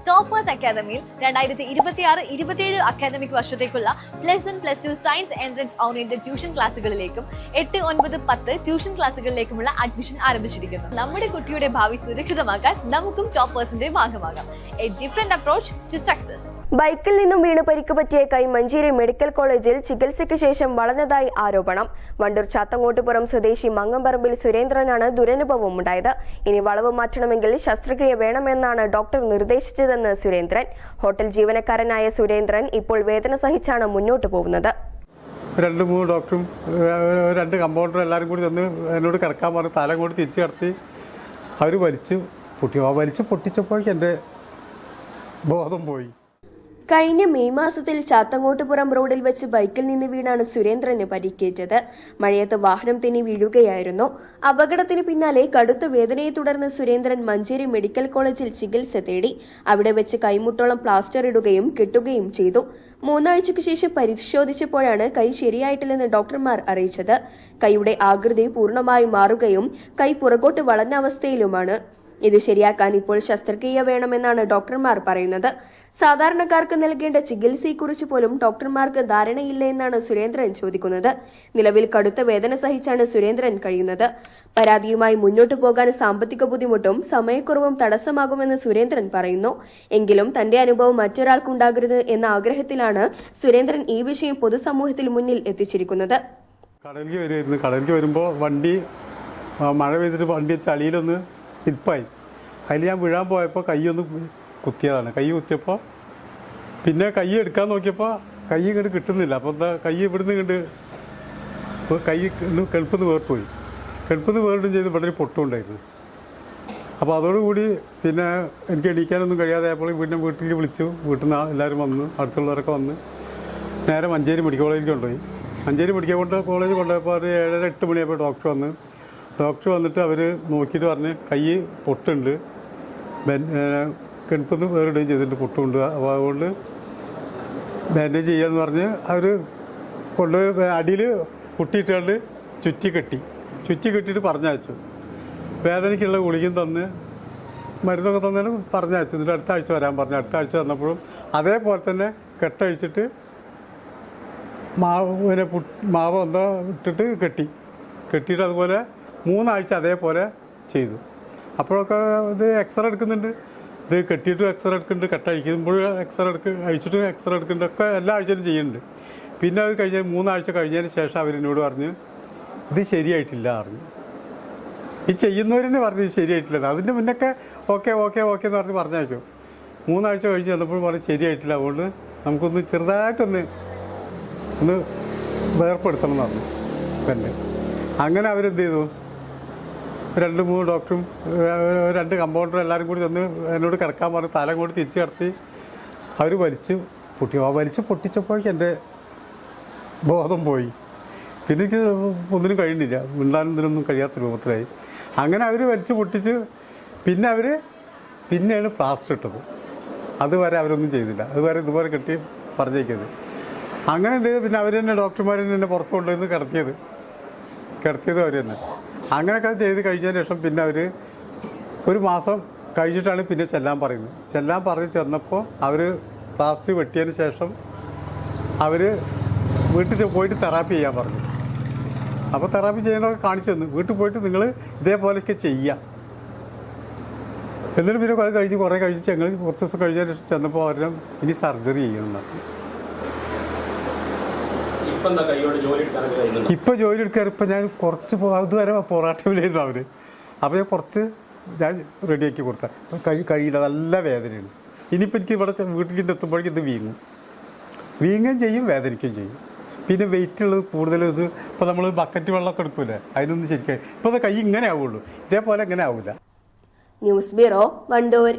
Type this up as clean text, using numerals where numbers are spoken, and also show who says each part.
Speaker 1: Toppers അക്കാദമിയിൽ 2026-27 academic വർഷത്തേക്കുള്ള +1, +2 science entrance oriented tuition ക്ലാസുകളിലേക്കും 8, 9, 10 ട്യൂഷൻ ക്ലാസുകളിലേക്കുമുള്ള അഡ്മിഷൻ ആരംഭിച്ചിരിക്കുന്നു. നമ്മുടെ കുട്ടിയുടെ ഭാവി സുരക്ഷിതമാക്കാൻ നമുക്കും ടോപ്പേഴ്സിന്റെ ഭാഗമാകാം. A different approach to success.
Speaker 2: ബൈക്കിൽ നിന്നും വീണ് പരിക്ക് പറ്റിയ കൈ മഞ്ചേരി മെഡിക്കൽ കോളേജിൽ ചികിത്സയ്ക്ക് ശേഷം വളഞ്ഞതായി ആരോപണം. വണ്ടൂർ ചാത്തങ്ങോട്ടുപുറം സ്വദേശി മങ്ങമ്പറമ്പിൽ സുരേന്ദ്രനാണ് ദുരനുഭവം ഉണ്ടായത്. ഇനി വളവ് മാറ്റണമെങ്കിൽ ശസ്ത്രക്രിയ വേണമെന്നാണ് ഡോക്ടർ നിർദ്ദേശിച്ചതെന്ന് സുരേന്ദ്രൻ. ഹോട്ടൽ ജീവനക്കാരനായ സുരേന്ദ്രൻ ഇപ്പോൾ വേദന സഹിച്ചാണ് മുന്നോട്ട് പോകുന്നത്.
Speaker 3: 2-3 ഡോക്ടറും 2 കമ്പൗണ്ടറും എല്ലാവരും കൂടി തന്ന് എന്നോട് കിടക്കാൻ പറഞ്ഞ് തല കൂടി തിരിച്ചു കിടത്തി അവർ വലിച്ച് പൊട്ടിച്ചപ്പോഴേക്കും എൻ്റെ ബോധം പോയി.
Speaker 2: കഴിഞ്ഞ മെയ് മാസത്തിൽ ചാത്തങ്ങോട്ടുപുറം റോഡിൽ വെച്ച് ബൈക്കിൽ നിന്ന് വീണാണ് സുരേന്ദ്രന് പരിക്കേറ്റത്. മഴയത്ത് വാഹനം തെന്നി വീഴുകയായിരുന്നു. അപകടത്തിന് പിന്നാലെ കടുത്ത വേദനയെ തുടർന്ന് സുരേന്ദ്രൻ മഞ്ചേരി മെഡിക്കൽ കോളേജിൽ ചികിത്സ തേടി. അവിടെ വെച്ച് കൈമുട്ടോളം പ്ലാസ്റ്റർ ഇടുകയും കെട്ടുകയും ചെയ്തു. 3 ആഴ്ചയ്ക്ക് ശേഷം പരിശോധിച്ചപ്പോഴാണ് കൈ ശരിയായിട്ടില്ലെന്ന് ഡോക്ടർമാർ അറിയിച്ചത്. കൈയുടെ ആകൃതി പൂർണ്ണമായും മാറുകയും കൈ പുറകോട്ട് വളഞ്ഞ അവസ്ഥയിലുമാണ്. ഇത് ശരിയാക്കാൻ ഇപ്പോൾ ശസ്ത്രക്രിയ വേണമെന്നാണ് ഡോക്ടർമാർ പറയുന്നത്. സാധാരണക്കാർക്ക് നൽകേണ്ട ചികിത്സയെക്കുറിച്ച് പോലും ഡോക്ടർമാർക്ക് ധാരണയില്ല എന്നാണ് സുരേന്ദ്രൻ ചോദിക്കുന്നത്. നിലവിൽ കടുത്ത വേദന സഹിച്ചാണ് സുരേന്ദ്രൻ കഴിയുന്നത്. പരാതിയുമായി മുന്നോട്ടു പോകാൻ സാമ്പത്തിക ബുദ്ധിമുട്ടും സമയക്കുറവും തടസ്സമാകുമെന്ന് സുരേന്ദ്രൻ പറയുന്നു. എങ്കിലും തന്റെ അനുഭവം മറ്റൊരാൾക്കുണ്ടാകരുത് എന്ന ആഗ്രഹത്തിലാണ് സുരേന്ദ്രൻ ഈ വിഷയം പൊതുസമൂഹത്തിൽ മുന്നിൽ എത്തിച്ചിരിക്കുന്നത്.
Speaker 3: കടലിലേക്ക് വരുമ്പോൾ വണ്ടി മഴ പെയ്തിട്ട് വണ്ടി ചളിയിലൊന്ന് സ്ലിപ്പായി. അതിൽ ഞാൻ വീഴാൻ പോയപ്പോൾ കൈയൊന്ന് കുത്തിയതാണ്. കൈ കുത്തിയപ്പോൾ പിന്നെ കൈ എടുക്കാൻ നോക്കിയപ്പോൾ കൈ ഇങ്ങോട്ട് കിട്ടുന്നില്ല. അപ്പോൾ എന്താ കൈ ഇവിടുന്ന് കണ്ട് കൈ കെളുപ്പന്ന് വേർത്തുപോയി. കെളുപ്പന്ന് വേറിടും ചെയ്ത് ഇവിടെ ഒരു പൊട്ടുണ്ടായിരുന്നു. അപ്പോൾ അതോടുകൂടി പിന്നെ എനിക്ക് എണീക്കാനൊന്നും കഴിയാതായപ്പോൾ പിന്നെ വീട്ടിൽ വിളിച്ചു. വീട്ടിൽ നിന്ന് എല്ലാവരും വന്നു, അടുത്തുള്ളവരൊക്കെ വന്ന് നേരെ മഞ്ചേരി മെഡിക്കൽ കോളേജിൽ കൊണ്ടുപോയി. മഞ്ചേരി മെഡിക്കൽ കോളേജ് കൊണ്ടുപോയപ്പോൾ ഒരു 7-8 മണിയായപ്പോൾ ഡോക്ടർ വന്നു. ഡോക്ടർ വന്നിട്ട് അവർ നോക്കിയിട്ട് പറഞ്ഞ് കൈ പൊട്ടുണ്ട്, കെടുപ്പൊന്ന് വേറിടുകയും ചെയ്തിട്ട് പൊട്ടുണ്ട്. അപ്പോൾ അതുകൊണ്ട് ബാൻഡേജ് ചെയ്യാമെന്ന് പറഞ്ഞ് അവർ കൊണ്ടുപോയി അടിയിൽ പൊട്ടിയിട്ടാണ്ട് ചുറ്റി കെട്ടിയിട്ട് പറഞ്ഞയച്ചു. വേദനയ്ക്കുള്ള ഗുളികയും തന്ന് മരുന്നൊക്കെ തന്നാണ് പറഞ്ഞയച്ചു. എന്നിട്ട് അടുത്ത ആഴ്ച വരാൻ പറഞ്ഞു. അടുത്ത ആഴ്ച വന്നപ്പോഴും അതേപോലെ തന്നെ കെട്ടഴിച്ചിട്ട് മാവ് എന്താ ഇട്ടിട്ട് കെട്ടിയിട്ട് അതുപോലെ 3 ആഴ്ച അതേപോലെ ചെയ്തു. അപ്പോഴൊക്കെ ഇത് എക്സ്റേ എടുക്കുന്നുണ്ട്, ഇത് കെട്ടിയിട്ടും എക്സ്റേ എടുക്കുന്നുണ്ട്, കെട്ടഴിക്കുമ്പോഴും അഴിച്ചിട്ടും എക്സ്റേ എടുക്കുന്നുണ്ട്, ഒക്കെ എല്ലാ ആഴ്ചയിലും ചെയ്യുന്നുണ്ട്. പിന്നെ അത് 3 ആഴ്ച കഴിഞ്ഞതിന് ശേഷം അവരെന്നോട് പറഞ്ഞ് ഇത് ശരിയായിട്ടില്ല പറഞ്ഞു. ഈ ചെയ്യുന്നവരെന്നെ പറഞ്ഞ് ഇത് ശരിയായിട്ടില്ല. അതിൻ്റെ മുന്നൊക്കെ ഓക്കെ എന്ന് പറഞ്ഞ് പറഞ്ഞയക്കും. 3 ആഴ്ച കഴിഞ്ഞ് വന്നപ്പോൾ പറഞ്ഞ് ശരിയായിട്ടില്ല, അതുകൊണ്ട് നമുക്കൊന്ന് ചെറുതായിട്ടൊന്ന് വേർപ്പെടുത്തണം എന്ന് പറഞ്ഞു. പിന്നെ അങ്ങനെ അവരെന്ത് ചെയ്തു, 2-3 ഡോക്ടറും 2 കമ്പൗണ്ടറും എല്ലാവരും കൂടി തന്ന് എന്നോട് കിടക്കാൻ പറഞ്ഞ് തല കൂടി തിരിച്ചു കിടത്തി അവർ വലിച്ച് പൊട്ടിച്ചപ്പോഴേക്കും എൻ്റെ ബോധം പോയി. പിന്നെ എനിക്ക് ഒന്നിനും കഴിയുന്നില്ല, മിണ്ടാനും ഇതിനൊന്നും കഴിയാത്ത രൂപത്തിലായി. അങ്ങനെ അവർ വലിച്ച് പൊട്ടിച്ച് പിന്നെയാണ് പ്ലാസ്റ്റർ ഇട്ടത്. അതുവരെ അവരൊന്നും ചെയ്തില്ല. അതുവരെ ഇതുപോലെ കെട്ടി പറഞ്ഞേക്കത്. അങ്ങനെ എന്ത് ചെയ്തു, പിന്നെ അവർ തന്നെ ഡോക്ടർമാർ എന്നെ പുറത്ത് കൊണ്ടുവന്ന് കിടത്തിയത് അവർ തന്നെ. അങ്ങനെയൊക്കെ ചെയ്ത് കഴിഞ്ഞതിന് ശേഷം പിന്നെ അവർ 1 മാസം കഴിഞ്ഞിട്ടാണ് പിന്നെ ചെല്ലാൻ പറഞ്ഞ് ചെന്നപ്പോൾ അവർ പ്ലാസ്റ്റർ വെട്ടിയതിന് ശേഷം അവർ വീട്ടിൽ പോയിട്ട് തെറാപ്പി ചെയ്യാൻ പറഞ്ഞു. അപ്പോൾ തെറാപ്പി ചെയ്യുന്നതൊക്കെ കാണിച്ചു തന്നു. വീട്ടിൽ പോയിട്ട് നിങ്ങൾ ഇതേപോലെയൊക്കെ ചെയ്യുക. എന്നിട്ട് പിന്നെ കുറേ കഴിഞ്ഞ് ഞങ്ങൾ കുറച്ച് ദിവസം കഴിഞ്ഞതിന് ശേഷം ചെന്നപ്പോൾ അവരെ ഇനി സർജറി ചെയ്യണം. ഇപ്പോൾ ജോലി എടുക്കാൻ ഇപ്പം ഞാൻ കുറച്ച് അതുവരെ പോരാട്ടമില്ലായിരുന്നു അവർ. അപ്പോൾ ഞാൻ റെഡിയാക്കി കൊടുത്താൽ കഴിയില്ല, നല്ല വേദനയാണ്. ഇനിയിപ്പോൾ എനിക്ക് ഇവിടെ വീട്ടിൽ എത്തുമ്പോഴേക്കും ഇത് വീങ്ങുകയും ചെയ്യും, വേദനിക്കുകയും ചെയ്യും. പിന്നെ വെയിറ്റ് ഉള്ളത് കൂടുതലും ഇത് ഇപ്പോൾ നമ്മൾ ബക്കറ്റ് വെള്ളമൊക്കെ എടുക്കൂലേ, അതിനൊന്നും ശരിക്കും ഇപ്പോൾ അത് കൈ ഇങ്ങനെ ആവുള്ളൂ, ഇതേപോലെ ഇങ്ങനെ ആവില്ല.
Speaker 2: News bureau, Wandoor.